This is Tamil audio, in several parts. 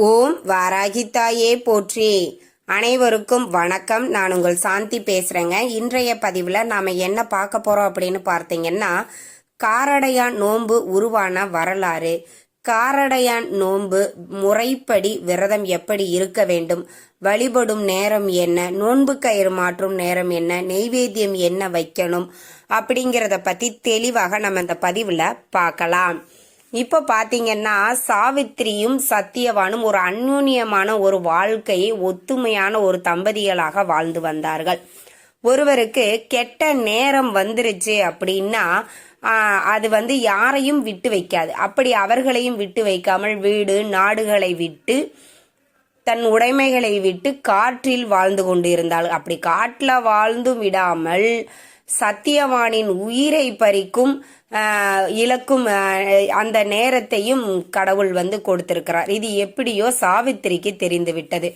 ஓம் வாராகித்தாயே போற்றி. அனைவருக்கும் வணக்கம். நான் உங்கள் சாந்தி பேசுறேங்க. இன்றைய பதிவில் நாம என்ன பார்க்க போறோம் அப்படின்னு பார்த்தீங்கன்னா, காரடையான் நோன்பு உருவான வரலாறு, காரடையான் நோன்பு முறைப்படி விரதம் எப்படி இருக்க வேண்டும், வழிபடும் நேரம் என்ன, நோன்பு கயிறு மாற்றும் நேரம் என்ன, நெய்வேத்தியம் என்ன வைக்கணும் அப்படிங்கிறத பத்தி தெளிவாக நம்ம இந்த பதிவில் பார்க்கலாம். இப்போ பார்த்தீங்கன்னா, சாவித்திரியும் சத்தியவானும் ஒரு அந்யோன்யமான ஒரு வாழ்க்கையை ஒத்துமையான ஒரு தம்பதிகளாக வாழ்ந்து வந்தார்கள். ஒருவருக்கு கெட்ட நேரம் வந்துருச்சு அப்படின்னா அது யாரையும் விட்டு வைக்காது. அப்படி அவர்களையும் விட்டு வைக்காமல் வீடு நாடுகளை விட்டு தன் உடைமைகளை விட்டு காற்றில் வாழ்ந்து கொண்டு இருந்தாள். அப்படி காட்டில் வாழ்ந்து விடாமல் சத்தியவானின் உயிரை பறிக்கும் இலக்கும் அந்த நேரத்தையும் கடவுள் கொடுத்திருக்கிறார். இது எப்படியோ சாவித்திரிக்கு தெரிந்து விட்டது,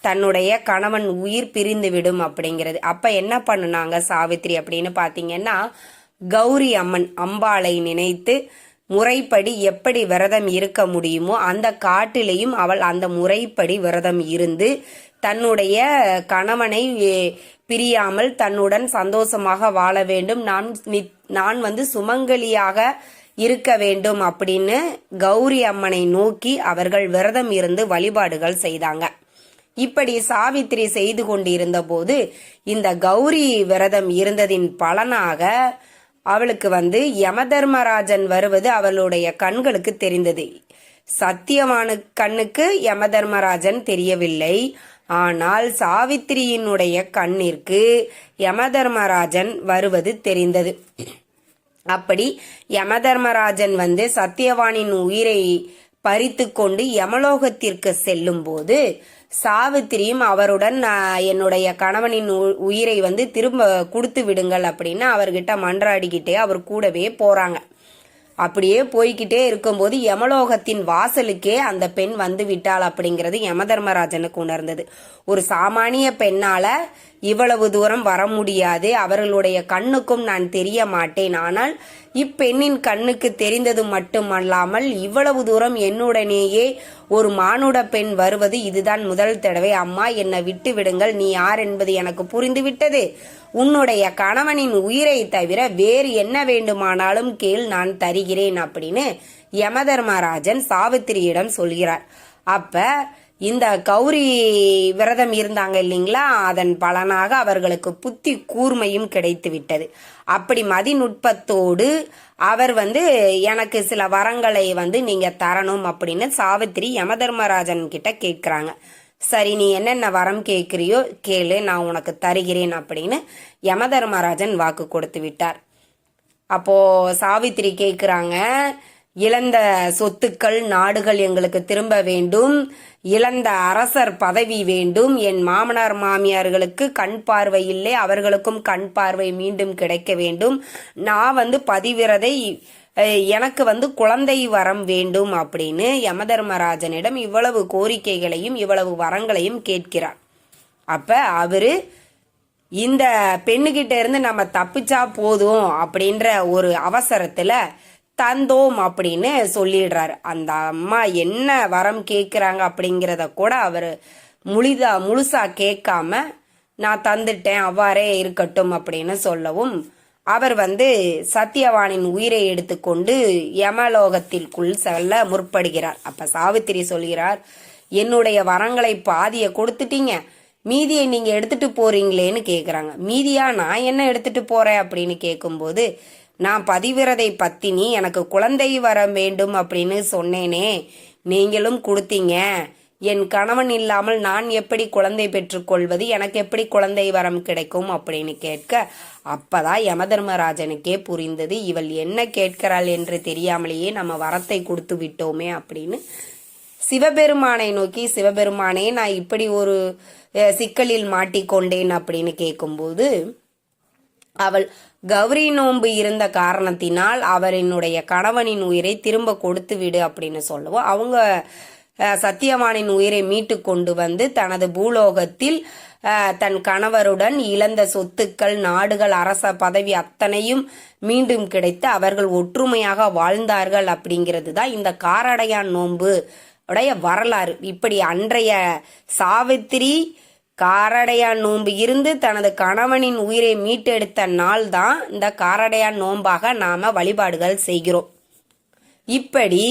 தன்னுடைய கணவன் உயிர் பிரிந்து விடும் அப்படிங்கிறது. அப்ப என்ன பண்ணுனாங்க சாவித்திரி அப்படின்னு பாத்தீங்கன்னா, கௌரி அம்மன் அம்பாளை நினைத்து முறைப்படி எப்படி விரதம் இருக்க முடியுமோ அந்த காட்டிலையும் அவள் அந்த முறைப்படி விரதம் இருந்து தன்னுடைய கணவனை பிரியாமல் தன்னுடன் சந்தோஷமாக வாழ வேண்டும், நான் சுமங்கலியாக இருக்க வேண்டும் அப்படின்னு கௌரி அம்மனை நோக்கி அவர்கள் விரதம் இருந்து வழிபாடுகள் செய்தாங்க. இப்படி சாவித்திரி செய்து கொண்டிருந்த போது இந்த கௌரி விரதம் இருந்ததின் பலனாக அவளுக்கு யமதர்மராஜன் வருவது அவளுடைய கண்களுக்கு தெரிந்தது. சத்தியவானு கண்ணுக்கு யமதர்மராஜன் தெரியவில்லை. ஆனால் சாவித்திரியினுடைய கண்ணிற்கு யமதர்மராஜன் வருவது தெரிந்தது. அப்படி யமதர்மராஜன் சத்தியவானின் உயிரை பறித்து கொண்டு யமலோகத்திற்கு செல்லும் போது சாவித்திரியும் அவருடன் என்னுடைய கணவனின் உயிரை திரும்ப கொடுத்து விடுங்கள் அப்படின்னு அவர்கிட்ட மன்றாடிக்கிட்டே அவர் கூடவே போறாங்க. அப்படியே போய்கிட்டே இருக்கும்போது யமலோகத்தின் வாசலுக்கே அந்த பெண் விட்டாள் அப்படிங்கிறது யமதர்மராஜனுக்கு உணர்ந்தது. ஒரு சாமானிய பெண்ணால இவ்வளவு தூரம் வர முடியாது, அவர்களுடைய கண்ணுக்கும் நான் தெரிய மாட்டேன். ஆனால் இப்பெண்ணின் கண்ணுக்கு தெரிந்தது மட்டுமல்லாமல் இவ்வளவு தூரம் என்னுடனேயே ஒரு மானுட பெண் வருவது இதுதான் முதல் தடவை. அம்மா, என்னை விட்டு விடுங்கள், நீ யார் என்பது எனக்கு புரிந்து விட்டது. உன்னுடைய கணவனின் உயிரை தவிர வேறு என்ன வேண்டுமானாலும் கேள், நான் தருகிறேன் அப்படின்னு யமதர்மராஜன் சாவித்திரியிடம் சொல்கிறார். அப்ப இந்த கௌரி விரதம் இருந்தாங்க இல்லைங்களா, அதன் பலனாக அவர்களுக்கு புத்தி கூர்மையும் கிடைத்து விட்டது. அப்படி மதிநுட்பத்தோடு அவர் எனக்கு சில வரங்களை நீங்க தரணும் அப்படின்னு சாவித்திரி யமதர்மராஜன் கிட்ட கேட்கிறாங்க. சரி, நீ என்னென்ன வரம் கேட்கிறியோ கேளு, நான் உனக்கு தருகிறேன் அப்படின்னு யமதர்மராஜன் வாக்கு கொடுத்து விட்டார். அப்போ சாவித்திரி கேட்கிறாங்க, இழந்த சொத்துக்கள் நாடுகள் எங்களுக்கு திரும்ப வேண்டும், இழந்த அரசர் பதவி வேண்டும், என் மாமனார் மாமியார்களுக்கு கண் பார்வை இல்லை, அவர்களுக்கும் கண் பார்வை மீண்டும் கிடைக்க வேண்டும், நான் பதிவிரதை, எனக்கு குழந்தை வரம் வேண்டும் அப்படின்னு யமதர்மராஜனிடம் இவ்வளவு கோரிக்கைகளையும் இவ்வளவு வரங்களையும் கேட்கிறார். அப்ப அவரு இந்த பெண்ணுகிட்ட இருந்து நம்ம தப்பிச்சா போதும் அப்படின்ற ஒரு அவசரத்துல தந்தோம் அப்படின்னு சொல்லிடுறாரு. அந்த அம்மா என்ன வரம் கேட்குறாங்க அப்படிங்கிறத கூட அவர் முழுசா கேட்காம நான் தந்துட்டேன், அவ்வாறே இருக்கட்டும் அப்படின்னு சொல்லவும் அவர் சத்தியவானின் உயிரை எடுத்துக்கொண்டு யமலோகத்திற்குள் செல்ல முற்படுகிறார். அப்ப சாவித்திரி சொல்கிறார், என்னுடைய வரங்களை பாதியை கொடுத்துட்டீங்க, மீதியை நீங்க எடுத்துட்டு போறீங்களேன்னு கேக்குறாங்க. மீதியா நான் என்ன எடுத்துட்டு போறேன் அப்படின்னு கேட்கும்போது, நான் பதிவிரதை பத்தினி, எனக்கு குழந்தை வர வேண்டும் அப்படின்னு சொன்னேனே, நீங்களும் கொடுத்தீங்க, என் கணவன் இல்லாமல் நான் எப்படி குழந்தை பெற்றுக்கொள்வது, எனக்கு எப்படி குழந்தை வரம் கிடைக்கும் அப்படின்னு கேட்க, அப்பதான் யமதர்மராஜனுக்கே புரிந்தது, இவள் என்ன கேட்கிறாள் என்று தெரியாமலேயே நம்ம வரத்தை கொடுத்து விட்டோமே அப்படின்னு சிவபெருமானை நோக்கி, சிவபெருமானே நான் இப்படி ஒரு சிக்கலில் மாட்டிக்கொண்டேன் அப்படின்னு கேட்கும்போது, அவள் கௌரி நோன்பு இருந்த காரணத்தினால் அவரினுடைய கணவனின் உயிரை திரும்ப கொடுத்து விடு அப்படின்னு சொல்லவும், அவங்க சத்தியவானின் உயிரை மீட்டு கொண்டு தனது பூலோகத்தில் தன் கணவருடன் இழந்த சொத்துக்கள் நாடுகள் அரச பதவி அத்தனையும் மீண்டும் கிடைத்து அவர்கள் ஒற்றுமையாக வாழ்ந்தார்கள் அப்படிங்கிறது தான் இந்த காரடையான் நோன்பு உடைய வரலாறு. இப்படி அன்றைய சாவித்திரி காரடையான் நோன்பு இருந்து தனது கணவனின் உயிரை மீட்டெடுத்த நாள் தான் இந்த காரடையான் நோன்பாக நாம வழிபாடுகள் செய்கிறோம். இப்படி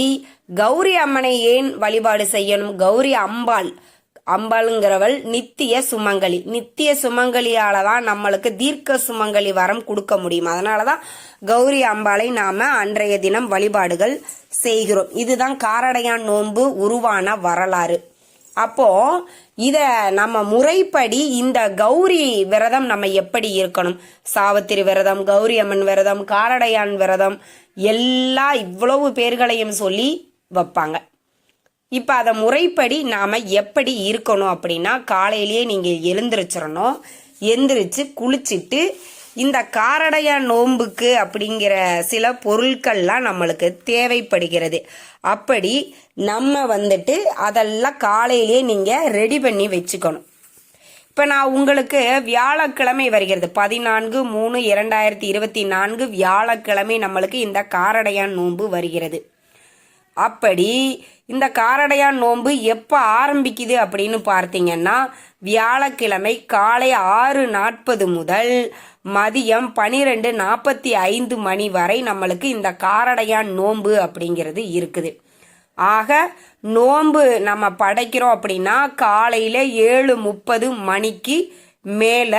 கௌரி அம்மனை ஏன் வழிபாடு செய்யணும்? கௌரி அம்பாளுங்கிறவள் நித்திய சுமங்கலி. நித்திய சுமங்கலியால தான் நம்மளுக்கு தீர்க்க சுமங்கலி வரம் கொடுக்க முடியும். அதனாலதான் கௌரி அம்பாளை நாம அன்றைய தினம் வழிபாடுகள் செய்கிறோம். இதுதான் காரடையான் நோன்பு உருவான வரலாறு. அப்போ இத நம்ம முறைப்படி இந்த கௌரி விரதம் நம்ம எப்படி இருக்கணும்? சாவித்திரி விரதம், கௌரி அம்மன் விரதம், காரடையான் விரதம் இவ்வளவு பேர்களையும் சொல்லி வைப்பாங்க. இப்ப அத முறைப்படி நாம எப்படி இருக்கணும் அப்படின்னா, காலையிலேயே நீங்க எந்திரிச்சு குளிச்சுட்டு இந்த காரடையான் நோன்புக்கு அப்படிங்கிற சில பொருட்கள்லாம் நம்மளுக்கு தேவைப்படுகிறது. அப்படி நம்ம அதெல்லாம் காலையிலேயே நீங்க ரெடி பண்ணி வச்சுக்கணும். இப்ப நான் உங்களுக்கு வியாழக்கிழமை வருகிறது 14/3/2024 வியாழக்கிழமை நம்மளுக்கு இந்த காரடையான் நோன்பு வருகிறது. அப்படி இந்த காரடையான் நோன்பு எப்ப ஆரம்பிக்குது அப்படின்னு பார்த்தீங்கன்னா, வியாழக்கிழமை காலை 6:40 முதல் மதியம் 12:45 மணி வரை நம்மளுக்கு இந்த காரடையான் நோன்பு அப்படிங்கிறது இருக்குது. ஆக நோன்பு நம்ம படைக்கிறோம் அப்படின்னா காலையில 7:30 மணிக்கு மேல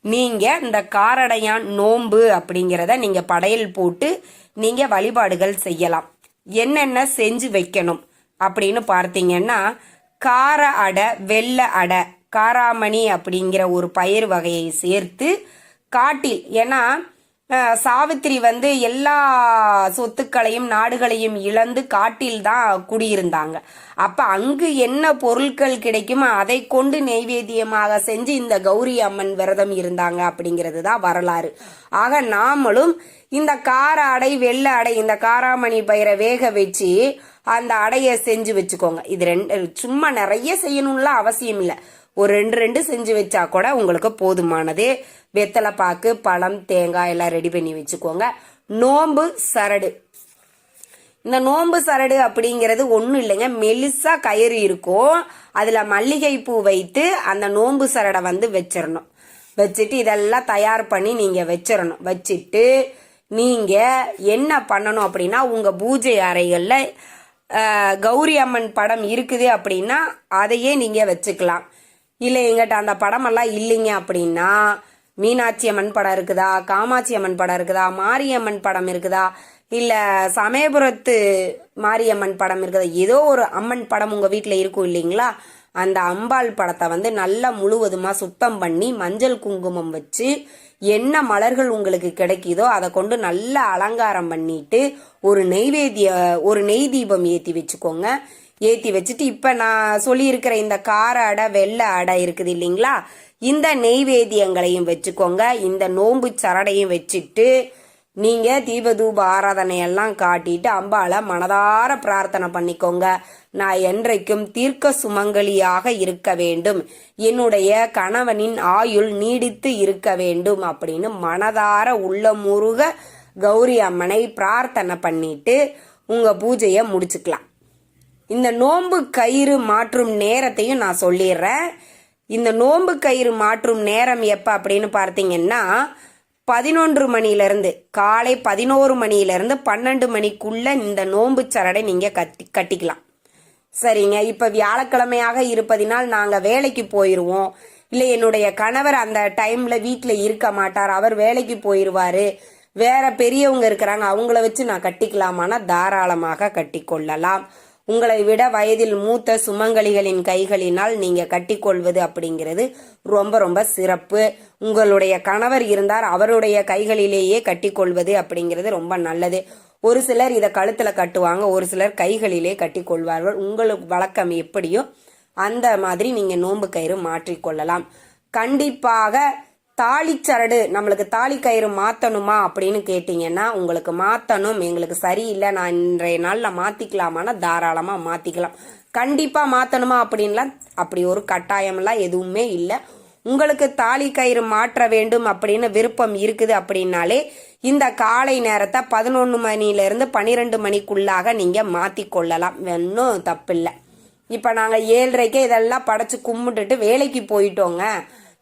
நீங்க இந்த காரடையான் நோன்பு அப்படிங்கிறத நீங்க படையல் போட்டு நீங்க வழிபாடுகள் செய்யலாம். என்னென்ன செஞ்சு வைக்கணும் அப்படின்னு பார்த்தீங்கன்னா, கார அடை, வெள்ளை அடை, காராமணி அப்படிங்கிற ஒரு பயிர் வகையை சேர்த்து காட்டில், ஏன்னா சாவித்திரி எல்லா சொத்துக்களையும் நாடுகளையும் இழந்து காட்டில் தான் குடியிருந்தாங்க. அப்ப அங்கு என்ன பொருட்கள் கிடைக்குமோ அதை கொண்டு நெய்வேத்தியமாக செஞ்சு இந்த கௌரி அம்மன் விரதம் இருந்தாங்க அப்படிங்கிறது தான் வரலாறு. ஆக நாமளும் இந்த கார அடை, வெள்ளை அடை, இந்த காராமணி பயிரை வேக வச்சு அந்த அடையை செஞ்சு வச்சுக்கோங்க. இது சும்மா நிறைய செய்யணும்லாம் அவசியம் இல்லை. ஒரு 2 செஞ்சு வச்சா கூட உங்களுக்கு போதுமானது. வெத்தலை பாக்கு, பழம், தேங்காய் எல்லாம் ரெடி பண்ணி வச்சுக்கோங்க. நோம்பு சரடு. இந்த நோம்பு சரடு அப்படிங்கிறது ஒன்றும் இல்லைங்க, மெலிசா கயிறு இருக்கும். அதுல மல்லிகை பூ வைத்து அந்த நோம்பு சரடை வச்சிடணும். வச்சுட்டு இதெல்லாம் தயார் பண்ணி நீங்க வச்சிடணும். வச்சுட்டு நீங்க என்ன பண்ணணும் அப்படின்னா, உங்க பூஜை அறைகள்ல கௌரி அம்மன் படம் இருக்குது அப்படின்னா அதையே நீங்க வச்சுக்கலாம். இல்லை எங்கிட்ட அந்த படமெல்லாம் இல்லைங்க அப்படின்னா, மீனாட்சி அம்மன் படம் இருக்குதா, காமாட்சி அம்மன் படம் இருக்குதா, மாரியம்மன் படம் இருக்குதா, இல்லை சமயபுரத்து மாரியம்மன் படம் இருக்குதா, ஏதோ ஒரு அம்மன் படம் உங்கள் வீட்டில் இருக்கும் இல்லைங்களா, அந்த அம்பாள் படத்தை நல்லா முழுவதுமா சுத்தம் பண்ணி மஞ்சள் குங்குமம் வச்சு என்ன மலர்கள் உங்களுக்கு கிடைக்குதோ அதை கொண்டு நல்லா அலங்காரம் பண்ணிட்டு ஒரு நெய் தீபம் ஏற்றி வச்சுக்கோங்க. ஏற்றி வச்சுட்டு இப்போ நான் சொல்லியிருக்கிற இந்த கார அடை, வெள்ளை அடை இருக்குது இல்லைங்களா, இந்த நெய்வேத்தியங்களையும் வச்சுக்கோங்க. இந்த நோன்பு சரடையும் வச்சுட்டு நீங்க தீபதூப ஆராதனையெல்லாம் காட்டிட்டு அம்பாளை மனதார பிரார்த்தனை பண்ணிக்கோங்க. நான் என்றைக்கும் தீர்க்க சுமங்கலியாக இருக்க வேண்டும், என்னுடைய கணவனின் ஆயுள் நீடித்து இருக்க வேண்டும் அப்படின்னு மனதார உள்ளமுருக கௌரி அம்மனை பிரார்த்தனை பண்ணிட்டு உங்க பூஜையை முடிச்சுக்கலாம். இந்த நோன்பு கயிறு மாற்றும் நேரத்தையும் நான் சொல்லிடுறேன். இந்த நோன்பு கயிறு மாற்றும் நேரம் எப்ப அப்படின்னு பார்த்தீங்கன்னா, 11 மணியிலிருந்து காலை 11 மணியிலிருந்து 12 மணிக்குள்ள இந்த நோன்பு சரடை நீங்க கட்டிக்கலாம். சரிங்க. இப்ப வியாழக்கிழமையாக இருப்பதினால் நாங்க வேலைக்கு போயிருவோம், இல்லை என்னுடைய கணவர் அந்த டைம்ல வீட்டுல இருக்க மாட்டார், அவர் வேலைக்கு போயிருவாரு, வேற பெரியவங்க இருக்கிறாங்க, அவங்கள வச்சு நான் கட்டிக்கலாமான்னா தாராளமாக கட்டி கொள்ளலாம். உங்களை விட வயதில் மூத்த சுமங்கலிகளின் கைகளினால் நீங்க கட்டிக்கொள்வது அப்படிங்கிறது ரொம்ப ரொம்ப சிறப்பு. உங்களுடைய கணவர் இருந்தார், அவருடைய கைகளிலேயே கட்டிக்கொள்வது அப்படிங்கிறது ரொம்ப நல்லது. ஒரு சிலர் இதை கழுத்துல கட்டுவாங்க, ஒரு சிலர் கைகளிலே கட்டிக்கொள்வார்கள். உங்களுக்கு வழக்கம் எப்படியோ அந்த மாதிரி நீங்க நோன்பு கயிறு மாற்றிக்கொள்ளலாம். கண்டிப்பாக தாலிச்சரடு, நம்மளுக்கு தாலி கயிறு மாத்தணுமா அப்படின்னு கேட்டீங்கன்னா, உங்களுக்கு மாத்தணும், எங்களுக்கு சரியில்லை, நான் இன்றைய நாள்ல மாத்திக்கலாமான்னா தாராளமா மாத்திக்கலாம். கண்டிப்பா மாத்தணுமா அப்படின்லாம் அப்படி ஒரு கட்டாயம்லாம் எதுவுமே இல்லை. உங்களுக்கு தாலி கயிறு மாற்ற வேண்டும் அப்படின்னு விருப்பம் இருக்குது அப்படின்னாலே இந்த காலை நேரத்தை 11 மணியிலிருந்து 12 மணிக்குள்ளாக நீங்க மாத்தி கொள்ளலாம், ஒன்றும் தப்பில்லை. இப்போ நாங்கள் 7:30 இதெல்லாம் படைச்சு கும்பிட்டுட்டு வேலைக்கு போயிட்டோங்க.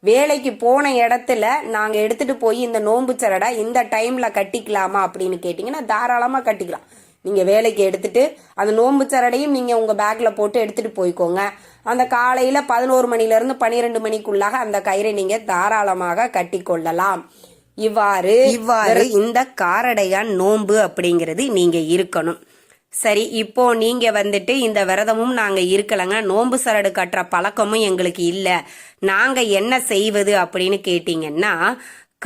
வேலைக்கு போன இடத்துல நாங்கள் எடுத்துட்டு போய் இந்த நோன்பு சரடை இந்த டைம்ல கட்டிக்கலாமா அப்படின்னு கேட்டிங்கன்னா தாராளமாக கட்டிக்கலாம். நீங்கள் வேலைக்கு எடுத்துட்டு அந்த நோன்பு சரடையும் நீங்கள் உங்கள் பேக்கில் போட்டு எடுத்துட்டு போய்க்கோங்க. அந்த காலையில் 11 மணிலேருந்து 12 மணிக்குள்ளாக அந்த கயிறை நீங்கள் தாராளமாக கட்டி கொள்ளலாம். இவ்வாறு இந்த காரடையான் நோன்பு அப்படிங்கிறது நீங்கள் இருக்கணும். சரி, இப்போ நீங்க வந்துட்டு இந்த விரதமும் நாங்க இருக்கலங்க, நோன்பு சரடு கட்டுற பழக்கமும் எங்களுக்கு இல்லை, நாங்க என்ன செய்வது அப்படின்னு கேட்டீங்கன்னா,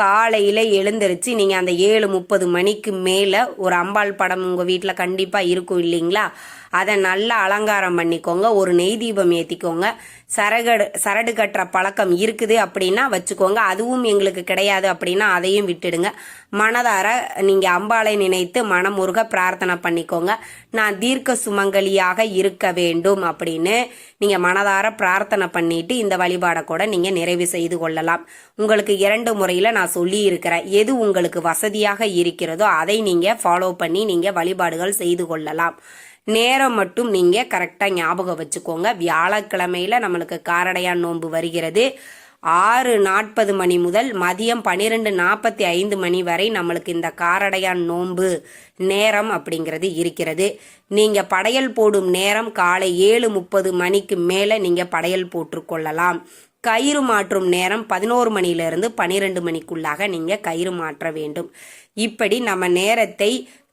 காலையில எழுந்திருச்சு நீங்க அந்த 7:30 மணிக்கு மேல ஒரு அம்பாள் படம் உங்க வீட்டுல கண்டிப்பா இருக்கும் இல்லைங்களா, அதை நல்லா அலங்காரம் பண்ணிக்கோங்க. ஒரு நெய் தீபம் ஏற்றிக்கோங்க. சரடு கட்டுற பழக்கம் இருக்குது அப்படின்னா வச்சுக்கோங்க. அதுவும் எங்களுக்கு கிடையாது அப்படின்னா அதையும் விட்டுடுங்க. மனதார நீங்கள் அம்பாளை நினைத்து மனமுருக பிரார்த்தனை பண்ணிக்கோங்க. நான் தீர்க்க சுமங்கலியாக இருக்க வேண்டும் அப்படின்னு நீங்கள் மனதார பிரார்த்தனை பண்ணிட்டு இந்த வழிபாடை கூட நீங்கள் நிறைவு செய்து கொள்ளலாம். உங்களுக்கு 2 முறையில் நான் சொல்லி இருக்கிறேன். எது உங்களுக்கு வசதியாக இருக்கிறதோ அதை நீங்கள் ஃபாலோ பண்ணி நீங்கள் வழிபாடுகள் செய்து கொள்ளலாம். நேரம் மட்டும் நீங்க கரெக்டா ஞாபகம் வச்சுக்கோங்க. வியாழக்கிழமையில நம்மளுக்கு காரடையான் நோன்பு வருகிறது. 6:40 மணி முதல் மதியம் 12:45 மணி வரை நம்மளுக்கு இந்த காரடையான் நோன்பு நேரம் அப்படிங்கிறது இருக்கிறது. நீங்க படையல் போடும் நேரம் காலை 7:30 மணிக்கு மேல நீங்க படையல் போட்டுக்கொள்ளலாம். கயிறு மாற்றும் நேரம் 11 மணியிலிருந்து 12 மணிக்குள்ளாக நீங்க கயிறு மாற்ற வேண்டும். இப்படி நம்ம நேரத்தை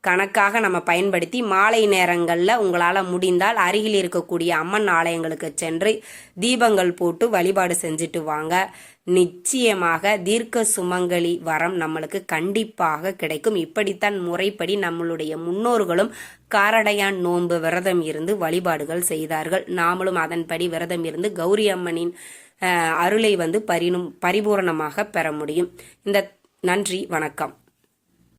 கணக்காக நம்ம பயன்படுத்தி மாலை நேரங்களில் உங்களால் முடிந்தால் அருகில் இருக்கக்கூடிய அம்மன் ஆலயங்களுக்கு சென்று தீபங்கள் போட்டு வழிபாடு செஞ்சுட்டு வாங்க. நிச்சயமாக தீர்க்க சுமங்கலி வரம் நம்மளுக்கு கண்டிப்பாக கிடைக்கும். இப்படித்தான் முறைப்படி நம்மளுடைய முன்னோர்களும் காரடையான் நோன்பு விரதம் இருந்து வழிபாடுகள் செய்தார்கள். நாமளும் அதன்படி விரதம் இருந்து கௌரி அம்மனின் அருளை பரிபூரணமாக பெற முடியும். நன்றி, வணக்கம்.